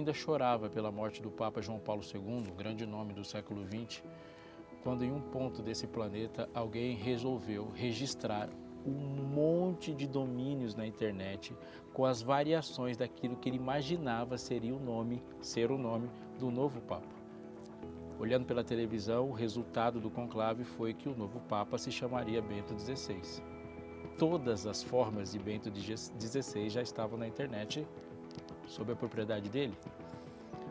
ainda chorava pela morte do Papa João Paulo II, grande nome do século XX, quando em um ponto desse planeta alguém resolveu registrar um monte de domínios na internet com as variações daquilo que ele imaginava ser o nome do novo Papa. Olhando pela televisão, o resultado do conclave foi que o novo Papa se chamaria Bento XVI. Todas as formas de Bento XVI já estavam na internet sob a propriedade dele.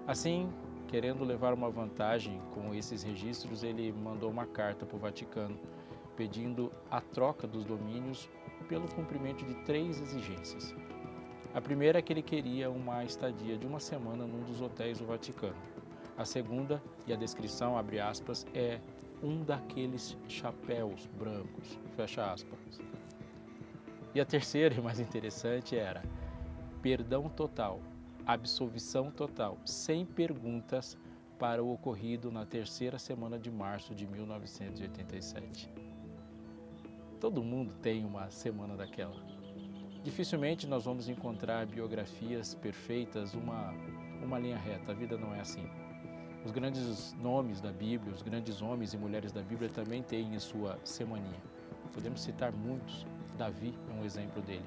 Assim, querendo levar uma vantagem com esses registros, ele mandou uma carta para o Vaticano pedindo a troca dos domínios pelo cumprimento de 3 exigências. A primeira é que ele queria uma estadia de 1 semana num dos hotéis do Vaticano. A segunda, e a descrição, abre aspas, é um daqueles chapéus brancos, fecha aspas. E a terceira, e mais interessante, era perdão total, absolvição total, sem perguntas para o ocorrido na 3ª semana de março de 1987. Todo mundo tem uma semana daquela. Dificilmente nós vamos encontrar biografias perfeitas, uma linha reta. A vida não é assim. Os grandes nomes da Bíblia, os grandes homens e mulheres da Bíblia também têm em sua semaninha. Podemos citar muitos. Davi é um exemplo dele.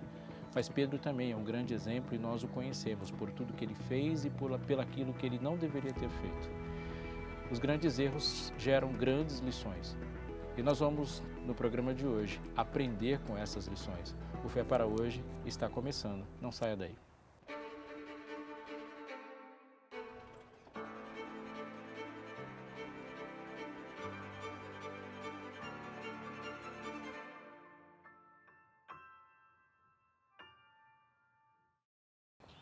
Mas Pedro também é um grande exemplo e nós o conhecemos por tudo que ele fez e pelaquilo que ele não deveria ter feito. Os grandes erros geram grandes lições. E nós vamos, no programa de hoje, aprender com essas lições. O Fé para Hoje está começando. Não saia daí.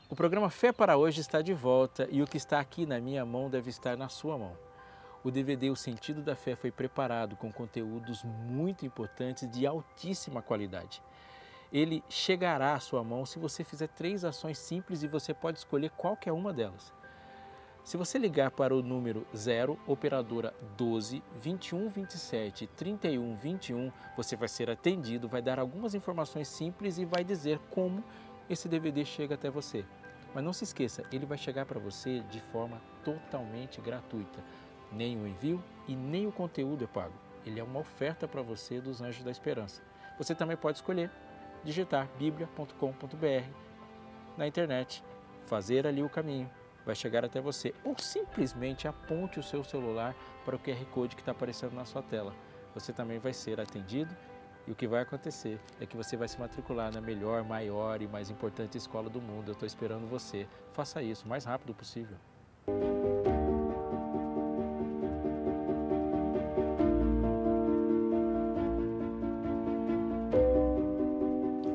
O programa Fé para Hoje está de volta e o que está aqui na minha mão deve estar na sua mão. O DVD O Sentido da Fé foi preparado com conteúdos muito importantes de altíssima qualidade. Ele chegará à sua mão se você fizer 3 ações simples e você pode escolher qualquer uma delas. Se você ligar para o número 0, operadora 12 21 27 31 21, você vai ser atendido, vai dar algumas informações simples e vai dizer como esse DVD chega até você. Mas não se esqueça, ele vai chegar para você de forma totalmente gratuita. Nem o envio e nem o conteúdo é pago. Ele é uma oferta para você dos Anjos da Esperança. Você também pode escolher digitar biblia.com.br na internet, fazer ali o caminho, vai chegar até você. Ou simplesmente aponte o seu celular para o QR Code que está aparecendo na sua tela. Você também vai ser atendido. E o que vai acontecer é que você vai se matricular na melhor, maior e mais importante escola do mundo. Eu estou esperando você. Faça isso o mais rápido possível.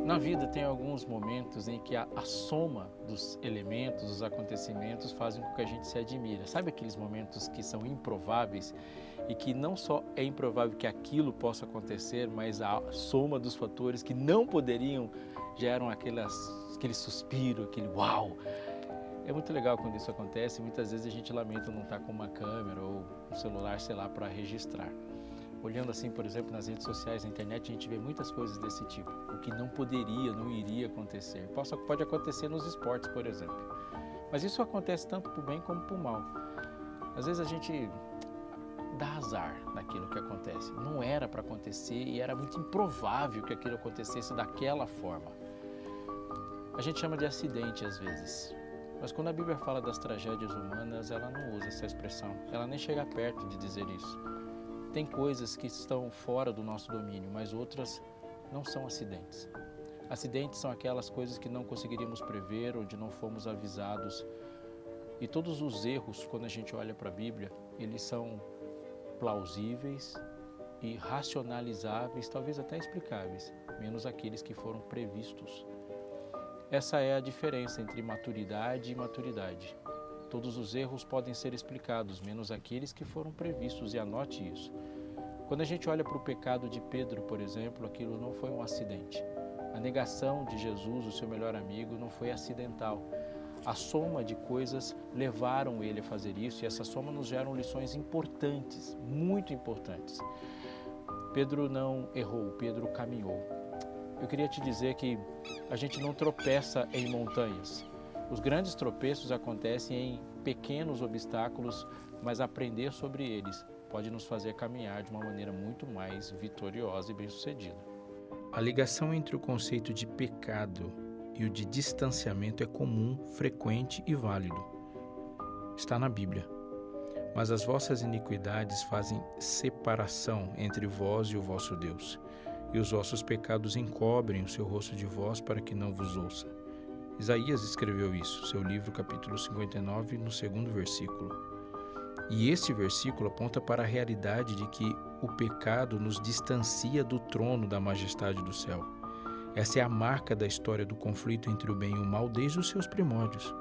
Na vida tem alguns momentos em que a soma dos elementos, dos acontecimentos fazem com que a gente se admire. Sabe aqueles momentos que são improváveis e que não só é improvável que aquilo possa acontecer, mas a soma dos fatores que não poderiam geram aquele suspiro, aquele uau. É muito legal quando isso acontece. Muitas vezes a gente lamenta não estar com uma câmera ou um celular, sei lá, para registrar. Olhando assim, por exemplo, nas redes sociais, na internet, a gente vê muitas coisas desse tipo. O que não poderia, não iria acontecer. Pode acontecer nos esportes, por exemplo. Mas isso acontece tanto para o bem como para o mal. Às vezes a gente dá azar naquilo que acontece. Não era para acontecer e era muito improvável que aquilo acontecesse daquela forma. A gente chama de acidente às vezes. Mas quando a Bíblia fala das tragédias humanas, ela não usa essa expressão. Ela nem chega perto de dizer isso. Tem coisas que estão fora do nosso domínio, mas outras não são acidentes. Acidentes são aquelas coisas que não conseguiríamos prever, onde não fomos avisados. E todos os erros, quando a gente olha para a Bíblia, eles são plausíveis e racionalizáveis, talvez até explicáveis, menos aqueles que foram previstos. Essa é a diferença entre maturidade e imaturidade. Todos os erros podem ser explicados, menos aqueles que foram previstos, e anote isso. Quando a gente olha para o pecado de Pedro, por exemplo, aquilo não foi um acidente. A negação de Jesus, o seu melhor amigo, não foi acidental. A soma de coisas levaram ele a fazer isso, e essa soma nos gera lições importantes, muito importantes. Pedro não errou, Pedro caminhou. Eu queria te dizer que a gente não tropeça em montanhas. Os grandes tropeços acontecem em pequenos obstáculos, mas aprender sobre eles pode nos fazer caminhar de uma maneira muito mais vitoriosa e bem-sucedida. A ligação entre o conceito de pecado e o de distanciamento é comum, frequente e válido. Está na Bíblia. Mas as vossas iniquidades fazem separação entre vós e o vosso Deus, e os vossos pecados encobrem o seu rosto de vós para que não vos ouça. Isaías escreveu isso, seu livro capítulo 59, no 2º versículo. E este versículo aponta para a realidade de que o pecado nos distancia do trono da majestade do céu. Essa é a marca da história do conflito entre o bem e o mal desde os seus primórdios.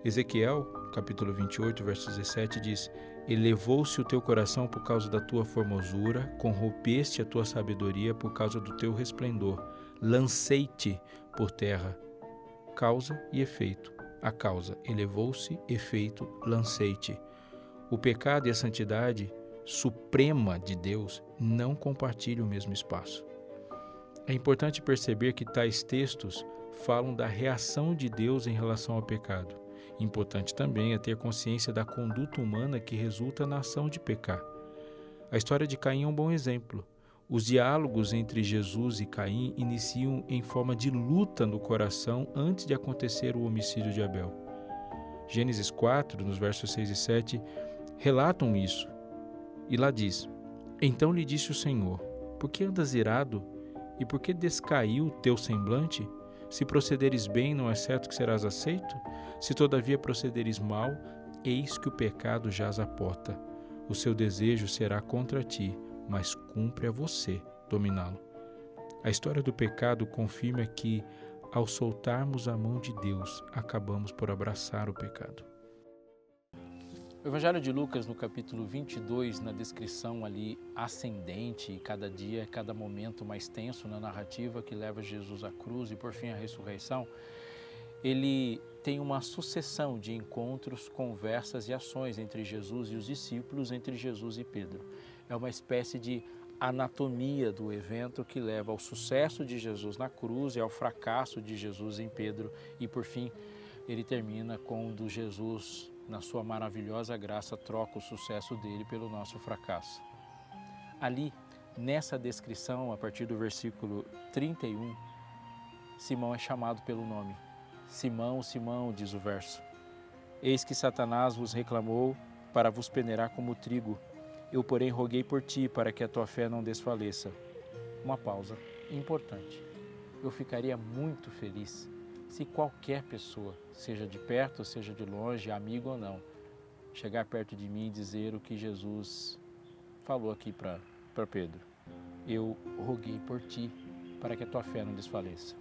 Ezequiel, capítulo 28, verso 17, diz: Elevou-se o teu coração por causa da tua formosura, corrompeste a tua sabedoria por causa do teu resplendor. Lancei-te por terra. Causa e efeito. A causa, elevou-se, efeito, lancei-te. O pecado e a santidade suprema de Deus não compartilham o mesmo espaço. É importante perceber que tais textos falam da reação de Deus em relação ao pecado. Importante também é ter consciência da conduta humana que resulta na ação de pecar. A história de Caim é um bom exemplo. Os diálogos entre Jesus e Caim iniciam em forma de luta no coração antes de acontecer o homicídio de Abel. Gênesis 4, nos versos 6 e 7, relatam isso. E lá diz: Então lhe disse o Senhor: Por que andas irado? E por que descaiu o teu semblante? Se procederes bem, não é certo que serás aceito? Se todavia procederes mal, eis que o pecado jaz à porta. O seu desejo será contra ti, mas cumpre a você dominá-lo. A história do pecado confirma que, ao soltarmos a mão de Deus, acabamos por abraçar o pecado. O Evangelho de Lucas, no capítulo 22, na descrição ali ascendente, e cada dia, cada momento mais tenso na narrativa que leva Jesus à cruz e por fim à ressurreição, ele tem uma sucessão de encontros, conversas e ações entre Jesus e os discípulos, entre Jesus e Pedro. É uma espécie de anatomia do evento que leva ao sucesso de Jesus na cruz e ao fracasso de Jesus em Pedro e por fim ele termina quando Jesus, na sua maravilhosa graça, troca o sucesso dele pelo nosso fracasso. Ali, nessa descrição, a partir do versículo 31, Simão é chamado pelo nome. Simão, Simão, diz o verso, eis que Satanás vos reclamou para vos peneirar como trigo. Eu, porém, roguei por ti para que a tua fé não desfaleça. Uma pausa importante. Eu ficaria muito feliz se qualquer pessoa, seja de perto, seja de longe, amigo ou não, chegar perto de mim e dizer o que Jesus falou aqui para Pedro. Eu roguei por ti para que a tua fé não desfaleça.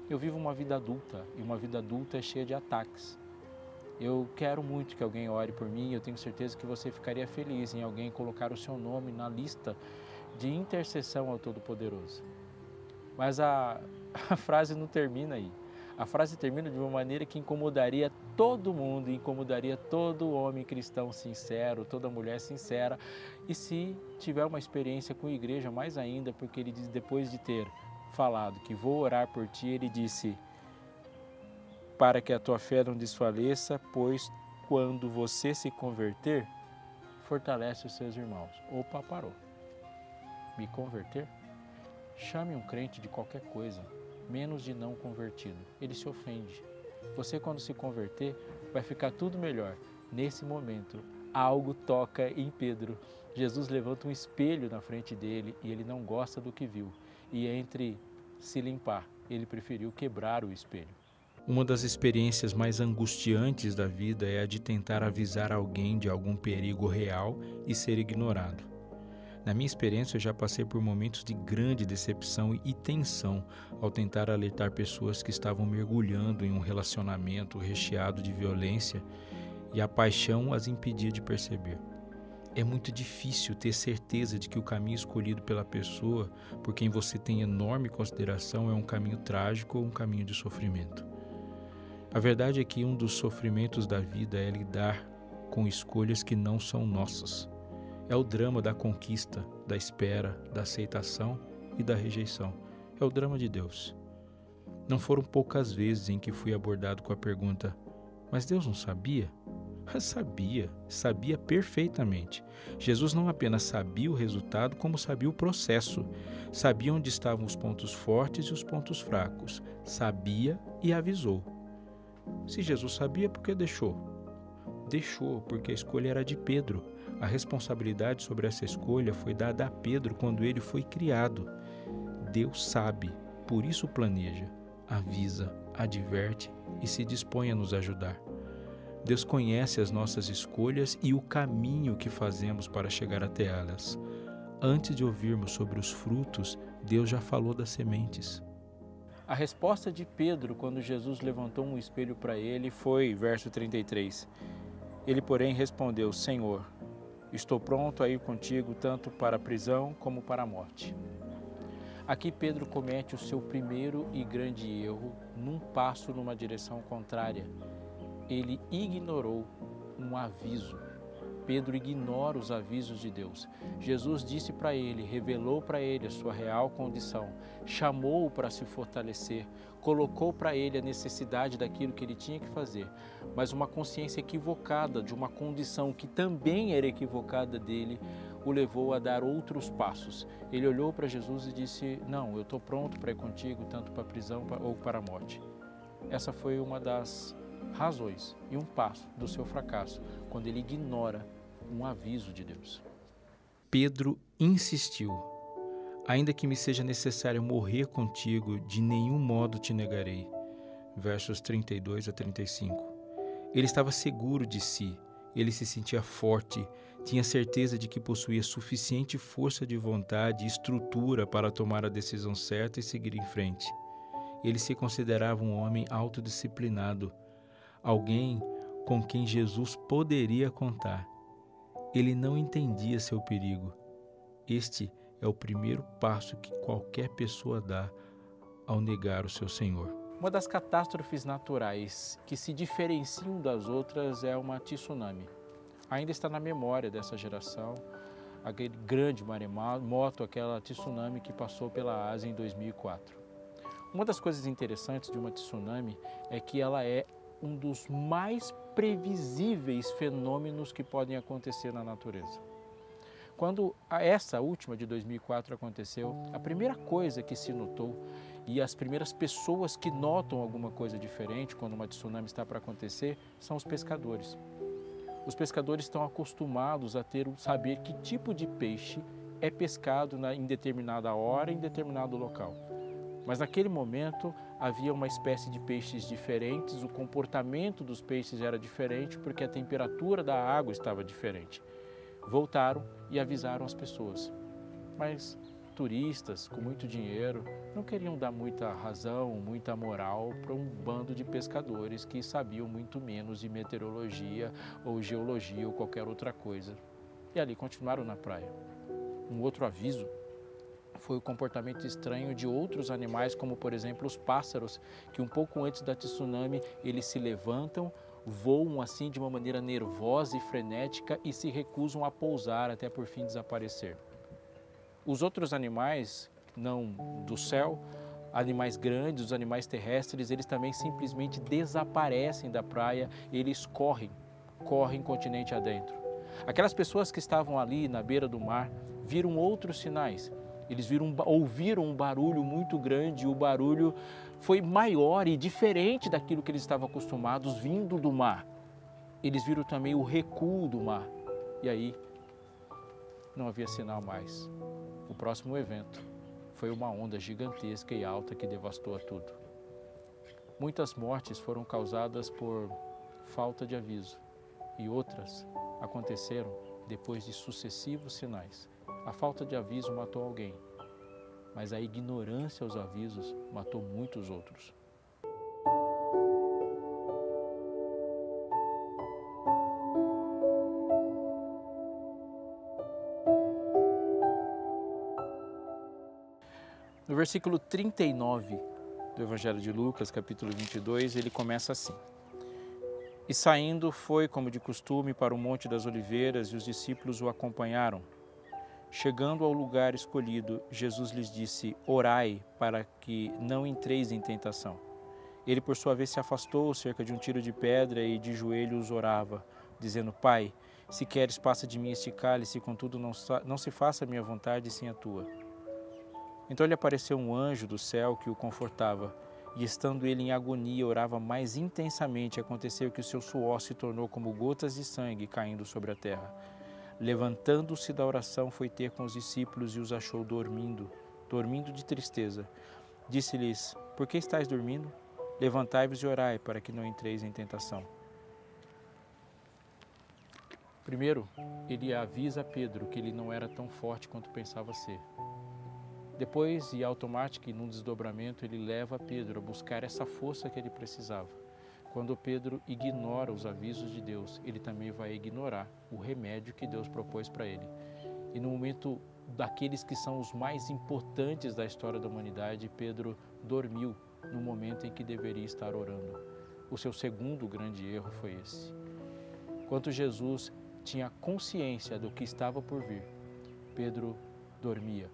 Eu vivo uma vida adulta e uma vida adulta é cheia de ataques. Eu quero muito que alguém ore por mim e eu tenho certeza que você ficaria feliz em alguém colocar o seu nome na lista de intercessão ao Todo-Poderoso. Mas a frase não termina aí. A frase termina de uma maneira que incomodaria todo mundo, incomodaria todo homem cristão sincero, toda mulher sincera. E se tiver uma experiência com a igreja, mais ainda, porque ele diz, depois de ter falado que vou orar por ti, ele disse, para que a tua fé não desfaleça, pois quando você se converter, fortalece os seus irmãos. Opa, parou. Me converter? Chame um crente de qualquer coisa, menos de não convertido. Ele se ofende. Você, quando se converter, vai ficar tudo melhor. Nesse momento, algo toca em Pedro. Jesus levanta um espelho na frente dele e ele não gosta do que viu. E entre se limpar, ele preferiu quebrar o espelho. Uma das experiências mais angustiantes da vida é a de tentar avisar alguém de algum perigo real e ser ignorado. Na minha experiência, eu já passei por momentos de grande decepção e tensão ao tentar alertar pessoas que estavam mergulhando em um relacionamento recheado de violência e a paixão as impedia de perceber. É muito difícil ter certeza de que o caminho escolhido pela pessoa, por quem você tem enorme consideração, é um caminho trágico ou um caminho de sofrimento. A verdade é que um dos sofrimentos da vida é lidar com escolhas que não são nossas. É o drama da conquista, da espera, da aceitação e da rejeição. É o drama de Deus. Não foram poucas vezes em que fui abordado com a pergunta: mas Deus não sabia? Sabia perfeitamente. Jesus não apenas sabia o resultado, como sabia o processo. Sabia onde estavam os pontos fortes e os pontos fracos. Sabia e avisou. Se Jesus sabia, por que deixou? Deixou porque a escolha era de Pedro. A responsabilidade sobre essa escolha foi dada a Pedro quando ele foi criado. Deus sabe, por isso planeja, avisa, adverte e se dispõe a nos ajudar. Deus conhece as nossas escolhas e o caminho que fazemos para chegar até elas. Antes de ouvirmos sobre os frutos, Deus já falou das sementes. A resposta de Pedro, quando Jesus levantou um espelho para ele, foi, verso 33. Ele, porém, respondeu: Senhor, estou pronto a ir contigo tanto para a prisão como para a morte. Aqui Pedro comete o seu primeiro e grande erro num passo numa direção contrária. Ele ignorou um aviso. Pedro ignora os avisos de Deus. Jesus disse para ele, revelou para ele a sua real condição, chamou-o para se fortalecer, colocou para ele a necessidade daquilo que ele tinha que fazer, mas uma consciência equivocada de uma condição que também era equivocada dele, o levou a dar outros passos. Ele olhou para Jesus e disse: não, eu estou pronto para ir contigo, tanto para a prisão ou para a morte. Essa foi uma das razões e um passo do seu fracasso, quando ele ignora um aviso de Deus. Pedro insistiu: ainda que me seja necessário morrer contigo, de nenhum modo te negarei. Versos 32 a 35. Ele estava seguro de si, ele se sentia forte, tinha certeza de que possuía suficiente força de vontade e estrutura para tomar a decisão certa e seguir em frente. Ele se considerava um homem autodisciplinado, alguém com quem Jesus poderia contar. Ele não entendia seu perigo. Este é o primeiro passo que qualquer pessoa dá ao negar o seu Senhor. Uma das catástrofes naturais que se diferenciam das outras é uma tsunami. Ainda está na memória dessa geração aquele grande maremoto, aquela tsunami que passou pela Ásia em 2004. Uma das coisas interessantes de uma tsunami é que ela é um dos mais previsíveis fenômenos que podem acontecer na natureza. Quando essa última de 2004 aconteceu, a primeira coisa que se notou, e as primeiras pessoas que notam alguma coisa diferente quando uma tsunami está para acontecer, são os pescadores. Os pescadores estão acostumados a saber que tipo de peixe é pescado em determinada hora, em determinado local. Mas naquele momento havia uma espécie de peixes diferentes, o comportamento dos peixes era diferente porque a temperatura da água estava diferente. Voltaram e avisaram as pessoas. Mas turistas com muito dinheiro não queriam dar muita razão, muita moral para um bando de pescadores que sabiam muito menos de meteorologia ou geologia ou qualquer outra coisa. E ali continuaram na praia. Um outro aviso foi o comportamento estranho de outros animais, como por exemplo os pássaros, que um pouco antes da tsunami eles se levantam, voam assim de uma maneira nervosa e frenética e se recusam a pousar até por fim desaparecer. Os outros animais, não do céu, animais grandes, os animais terrestres, eles também simplesmente desaparecem da praia, eles correm continente adentro. Aquelas pessoas que estavam ali na beira do mar viram outros sinais. Eles ouviram um barulho muito grande, o barulho foi maior e diferente daquilo que eles estavam acostumados vindo do mar. Eles viram também o recuo do mar e aí não havia sinal mais. O próximo evento foi uma onda gigantesca e alta que devastou tudo. Muitas mortes foram causadas por falta de aviso e outras aconteceram depois de sucessivos sinais. A falta de aviso matou alguém, mas a ignorância aos avisos matou muitos outros. No versículo 39 do Evangelho de Lucas, capítulo 22, ele começa assim. E saindo foi, como de costume, para o Monte das Oliveiras e os discípulos o acompanharam. Chegando ao lugar escolhido, Jesus lhes disse: orai para que não entreis em tentação. Ele, por sua vez, se afastou cerca de um tiro de pedra e de joelhos orava, dizendo: Pai, se queres, passa de mim este cálice, contudo não se faça a minha vontade, sim a tua. Então lhe apareceu um anjo do céu que o confortava, e estando ele em agonia, orava mais intensamente. Aconteceu que o seu suor se tornou como gotas de sangue caindo sobre a terra. Levantando-se da oração, foi ter com os discípulos e os achou dormindo de tristeza. Disse-lhes: por que estáis dormindo? Levantai-vos e orai, para que não entreis em tentação. Primeiro, ele avisa Pedro que ele não era tão forte quanto pensava ser. Depois, e automático, num desdobramento, ele leva Pedro a buscar essa força que ele precisava. Quando Pedro ignora os avisos de Deus, ele também vai ignorar o remédio que Deus propôs para ele. E no momento daqueles que são os mais importantes da história da humanidade, Pedro dormiu no momento em que deveria estar orando. O seu segundo grande erro foi esse. Enquanto Jesus tinha consciência do que estava por vir, Pedro dormia.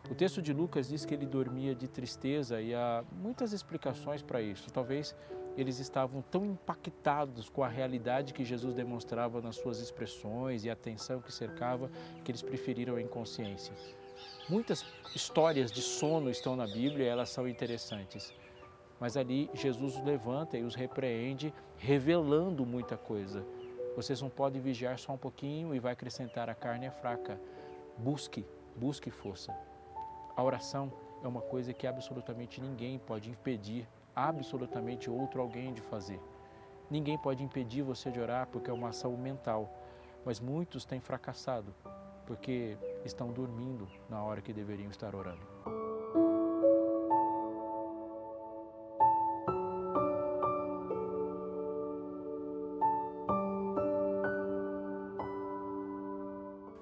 O texto de Lucas diz que ele dormia de tristeza e há muitas explicações para isso. Talvez eles estavam tão impactados com a realidade que Jesus demonstrava nas suas expressões e a tensão que cercava, que eles preferiram a inconsciência. Muitas histórias de sono estão na Bíblia e elas são interessantes. Mas ali Jesus os levanta e os repreende, revelando muita coisa. Vocês não podem vigiar só um pouquinho e vai acrescentar: a carne é fraca. Busque força. A oração é uma coisa que absolutamente ninguém pode impedir absolutamente alguém de fazer. Ninguém pode impedir você de orar porque é uma ação mental, mas muitos têm fracassado porque estão dormindo na hora que deveriam estar orando.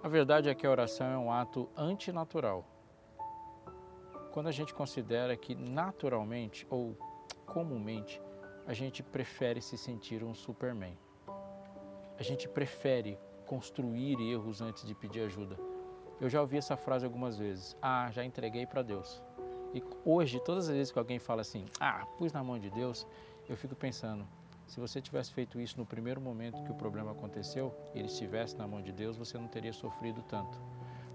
A verdade é que a oração é um ato antinatural. Quando a gente considera que naturalmente ou comumente a gente prefere se sentir um Superman. A gente prefere construir erros antes de pedir ajuda. Eu já ouvi essa frase algumas vezes: já entreguei para Deus. E hoje, todas as vezes que alguém fala assim: pus na mão de Deus, eu fico pensando, se você tivesse feito isso no primeiro momento que o problema aconteceu, ele estivesse na mão de Deus, você não teria sofrido tanto.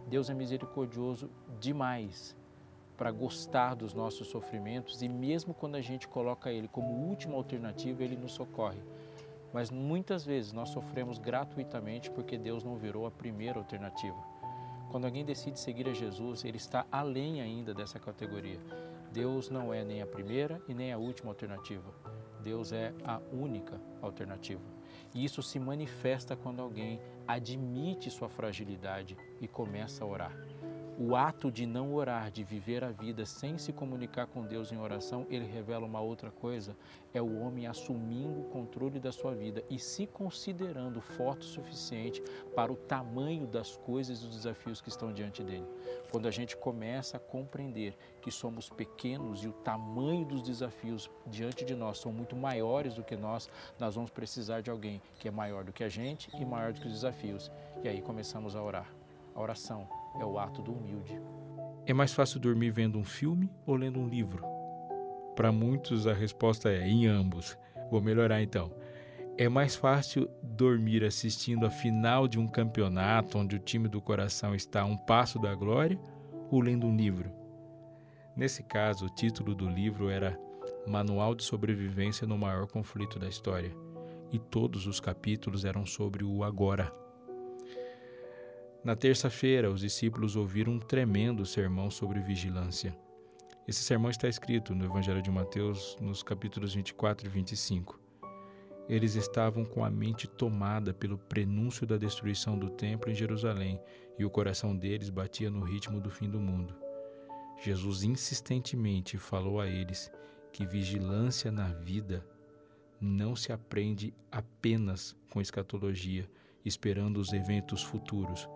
Deus é misericordioso demais para gostar dos nossos sofrimentos e mesmo quando a gente coloca Ele como última alternativa, Ele nos socorre. Mas muitas vezes nós sofremos gratuitamente porque Deus não virou a primeira alternativa. Quando alguém decide seguir a Jesus, ele está além ainda dessa categoria. Deus não é nem a primeira e nem a última alternativa. Deus é a única alternativa. E isso se manifesta quando alguém admite sua fragilidade e começa a orar. O ato de não orar, de viver a vida sem se comunicar com Deus em oração, ele revela uma outra coisa: é o homem assumindo o controle da sua vida e se considerando forte o suficiente para o tamanho das coisas e dos desafios que estão diante dele. Quando a gente começa a compreender que somos pequenos e o tamanho dos desafios diante de nós são muito maiores do que nós vamos precisar de alguém que é maior do que a gente e maior do que os desafios. E aí começamos a orar. A oração é o ato do humilde. É mais fácil dormir vendo um filme ou lendo um livro? Para muitos a resposta é em ambos. Vou melhorar então. É mais fácil dormir assistindo a final de um campeonato onde o time do coração está a um passo da glória ou lendo um livro? Nesse caso, o título do livro era Manual de Sobrevivência no Maior Conflito da História e todos os capítulos eram sobre o agora. Na terça-feira, os discípulos ouviram um tremendo sermão sobre vigilância. Esse sermão está escrito no Evangelho de Mateus, nos capítulos 24 e 25. Eles estavam com a mente tomada pelo prenúncio da destruição do templo em Jerusalém e o coração deles batia no ritmo do fim do mundo. Jesus insistentemente falou a eles que vigilância na vida não se aprende apenas com escatologia, esperando os eventos futuros,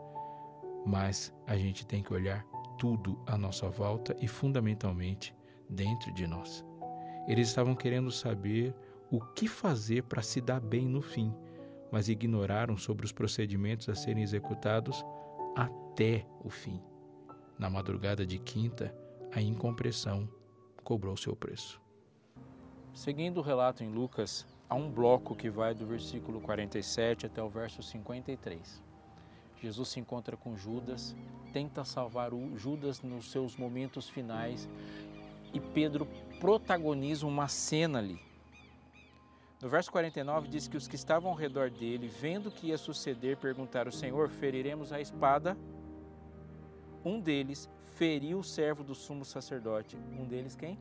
mas a gente tem que olhar tudo à nossa volta e, fundamentalmente, dentro de nós. Eles estavam querendo saber o que fazer para se dar bem no fim, mas ignoraram sobre os procedimentos a serem executados até o fim. Na madrugada de quinta, a incompreensão cobrou seu preço. Seguindo o relato em Lucas, há um bloco que vai do versículo 47 até o verso 53. Jesus se encontra com Judas, tenta salvar o Judas nos seus momentos finais e Pedro protagoniza uma cena ali. No verso 49 diz que os que estavam ao redor dele, vendo o que ia suceder, perguntaram: Senhor, feriremos a espada? Um deles feriu o servo do sumo sacerdote. Um deles quem?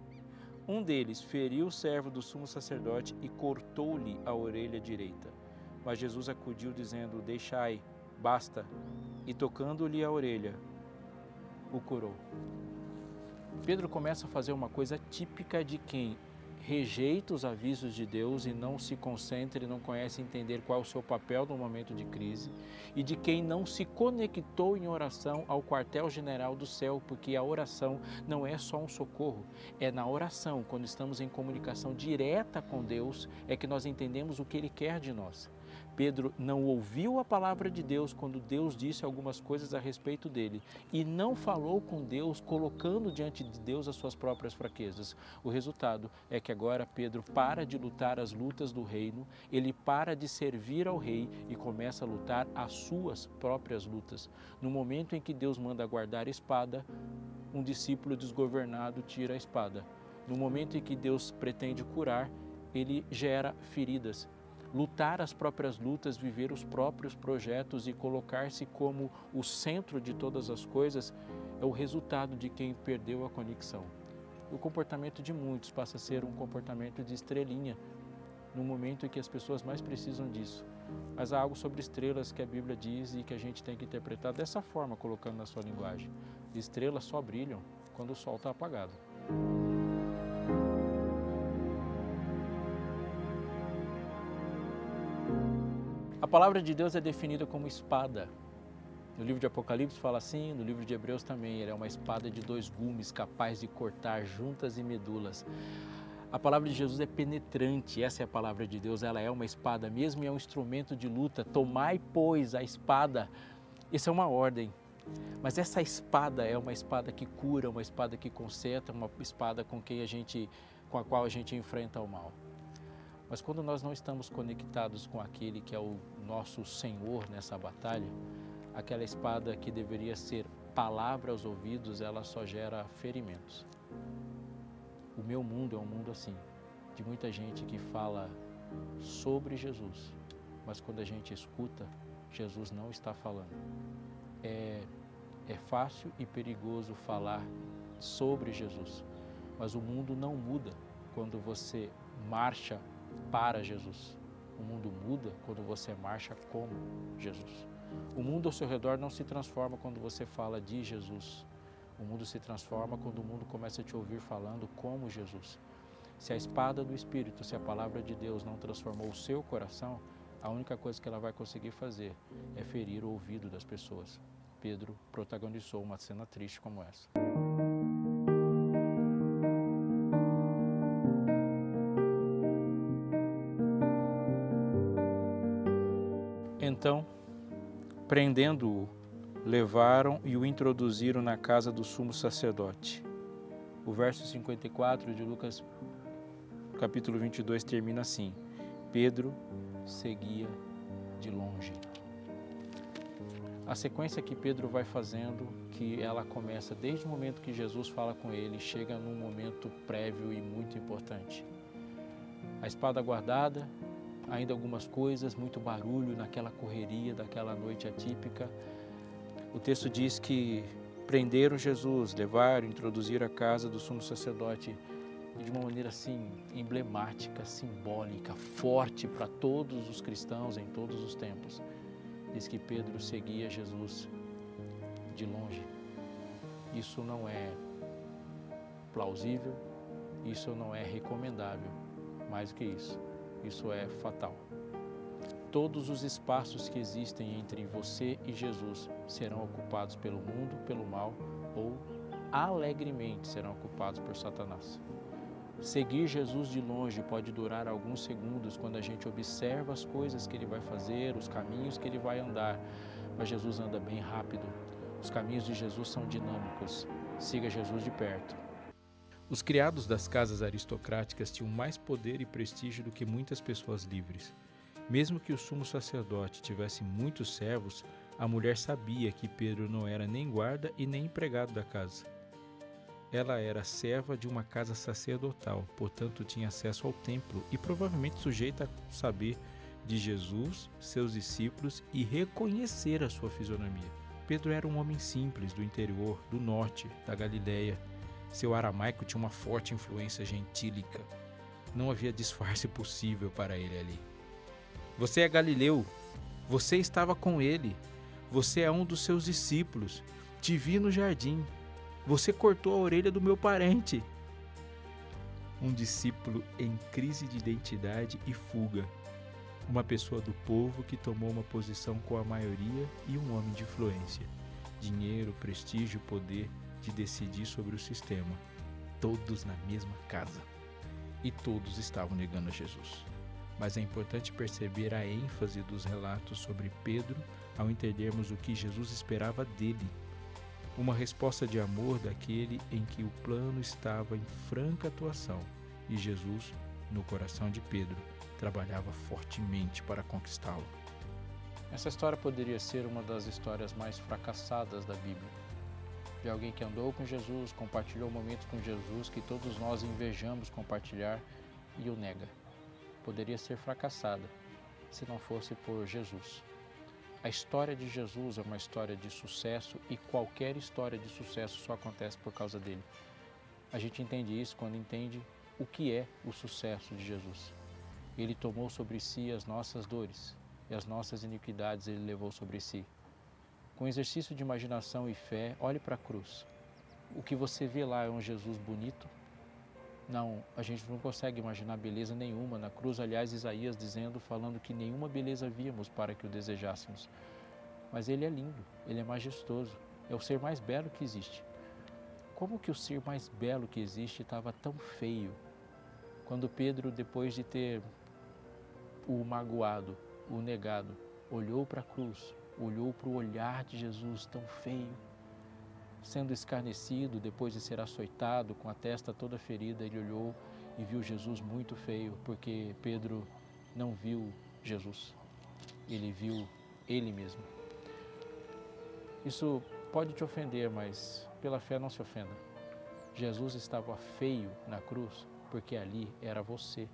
Um deles feriu o servo do sumo sacerdote e cortou-lhe a orelha direita. Mas Jesus acudiu dizendo: Deixai, basta. E tocando-lhe a orelha, o curou. Pedro começa a fazer uma coisa típica de quem rejeita os avisos de Deus e não se concentra e não conhece entender qual é o seu papel no momento de crise, e de quem não se conectou em oração ao quartel-general do céu, porque a oração não é só um socorro, é na oração, quando estamos em comunicação direta com Deus, é que nós entendemos o que Ele quer de nós. Pedro não ouviu a palavra de Deus quando Deus disse algumas coisas a respeito dele e não falou com Deus, colocando diante de Deus as suas próprias fraquezas. O resultado é que agora Pedro para de lutar as lutas do reino, ele para de servir ao rei e começa a lutar as suas próprias lutas. No momento em que Deus manda guardar a espada, um discípulo desgovernado tira a espada. No momento em que Deus pretende curar, ele gera feridas. Lutar as próprias lutas, viver os próprios projetos e colocar-se como o centro de todas as coisas é o resultado de quem perdeu a conexão. O comportamento de muitos passa a ser um comportamento de estrelinha, no momento em que as pessoas mais precisam disso. Mas há algo sobre estrelas que a Bíblia diz e que a gente tem que interpretar dessa forma, colocando na sua linguagem. Estrelas só brilham quando o sol está apagado. A palavra de Deus é definida como espada. No livro de Apocalipse fala assim, no livro de Hebreus também, ele é uma espada de 2 gumes, capaz de cortar juntas e medulas. A palavra de Jesus é penetrante, essa é a palavra de Deus, ela é uma espada mesmo e é um instrumento de luta. Tomai, pois, a espada. Isso é uma ordem, mas essa espada é uma espada que cura, uma espada que conserta, uma espada com a qual a gente enfrenta o mal. Mas quando nós não estamos conectados com aquele que é o nosso Senhor nessa batalha, aquela espada que deveria ser palavra aos ouvidos, ela só gera ferimentos. O meu mundo é um mundo assim, de muita gente que fala sobre Jesus, mas quando a gente escuta, Jesus não está falando. É fácil e perigoso falar sobre Jesus, mas o mundo não muda quando você marcha para Jesus. O mundo muda quando você marcha como Jesus. O mundo ao seu redor não se transforma quando você fala de Jesus. O mundo se transforma quando o mundo começa a te ouvir falando como Jesus. Se a espada do Espírito, se a palavra de Deus não transformou o seu coração, a única coisa que ela vai conseguir fazer é ferir o ouvido das pessoas. Pedro protagonizou uma cena triste como essa. Então, prendendo-o, levaram e o introduziram na casa do sumo sacerdote. O verso 54 de Lucas, capítulo 22, termina assim: Pedro seguia de longe. A sequência que Pedro vai fazendo, que ela começa desde o momento que Jesus fala com ele, chega num momento prévio e muito importante. A espada guardada, ainda algumas coisas, muito barulho naquela correria daquela noite atípica. O texto diz que prenderam Jesus, levaram, introduziram a casa do sumo sacerdote de uma maneira assim emblemática, simbólica, forte para todos os cristãos em todos os tempos. Diz que Pedro seguia Jesus de longe. Isso não é plausível, isso não é recomendável, mais do que isso. Isso é fatal. Todos os espaços que existem entre você e Jesus serão ocupados pelo mundo, pelo mal, ou alegremente serão ocupados por Satanás. Seguir Jesus de longe pode durar alguns segundos quando a gente observa as coisas que ele vai fazer, os caminhos que ele vai andar, mas Jesus anda bem rápido. Os caminhos de Jesus são dinâmicos. Siga Jesus de perto. Os criados das casas aristocráticas tinham mais poder e prestígio do que muitas pessoas livres. Mesmo que o sumo sacerdote tivesse muitos servos, a mulher sabia que Pedro não era nem guarda e nem empregado da casa. Ela era serva de uma casa sacerdotal, portanto tinha acesso ao templo e provavelmente sujeita a saber de Jesus, seus discípulos e reconhecer a sua fisionomia. Pedro era um homem simples do interior, do norte, da Galileia. Seu aramaico tinha uma forte influência gentílica. Não havia disfarce possível para ele ali. Você é galileu, você estava com ele, você é um dos seus discípulos, te vi no jardim, você cortou a orelha do meu parente. Um discípulo em crise de identidade e fuga. Uma pessoa do povo que tomou uma posição com a maioria e um homem de influência. Dinheiro, prestígio, poder de decidir sobre o sistema. Todos na mesma casa. E todos estavam negando a Jesus. Mas é importante perceber a ênfase dos relatos sobre Pedro ao entendermos o que Jesus esperava dele. Uma resposta de amor daquele em que o plano estava em franca atuação e Jesus, no coração de Pedro, trabalhava fortemente para conquistá-lo. Essa história poderia ser uma das histórias mais fracassadas da Bíblia. De alguém que andou com Jesus, compartilhou momentos com Jesus que todos nós invejamos compartilhar e o nega. Poderia ser fracassada se não fosse por Jesus. A história de Jesus é uma história de sucesso e qualquer história de sucesso só acontece por causa dele. A gente entende isso quando entende o que é o sucesso de Jesus. Ele tomou sobre si as nossas dores e as nossas iniquidades ele levou sobre si. Com exercício de imaginação e fé, olhe para a cruz. O que você vê lá é um Jesus bonito? Não, a gente não consegue imaginar beleza nenhuma na cruz. Aliás, Isaías falando que nenhuma beleza víamos para que o desejássemos. Mas ele é lindo, ele é majestoso, é o ser mais belo que existe. Como que o ser mais belo que existe estava tão feio? Quando Pedro, depois de ter o magoado, o negado, olhou para a cruz, olhou para o olhar de Jesus tão feio, sendo escarnecido, depois de ser açoitado, com a testa toda ferida, ele olhou e viu Jesus muito feio, porque Pedro não viu Jesus, ele viu ele mesmo. Isso pode te ofender, mas pela fé não se ofenda. Jesus estava feio na cruz, porque ali era você,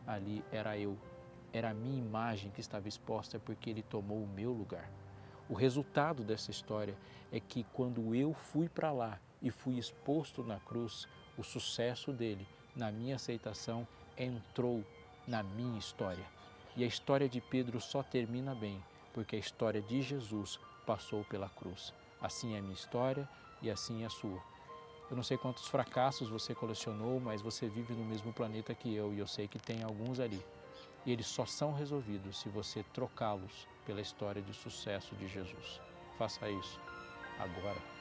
ali era eu, era a minha imagem que estava exposta, porque ele tomou o meu lugar. O resultado dessa história é que quando eu fui para lá e fui exposto na cruz, o sucesso dele, na minha aceitação, entrou na minha história. E a história de Pedro só termina bem, porque a história de Jesus passou pela cruz. Assim é a minha história e assim é a sua. Eu não sei quantos fracassos você colecionou, mas você vive no mesmo planeta que eu e eu sei que tem alguns ali. E eles só são resolvidos se você trocá-los pela história de sucesso de Jesus. Faça isso agora.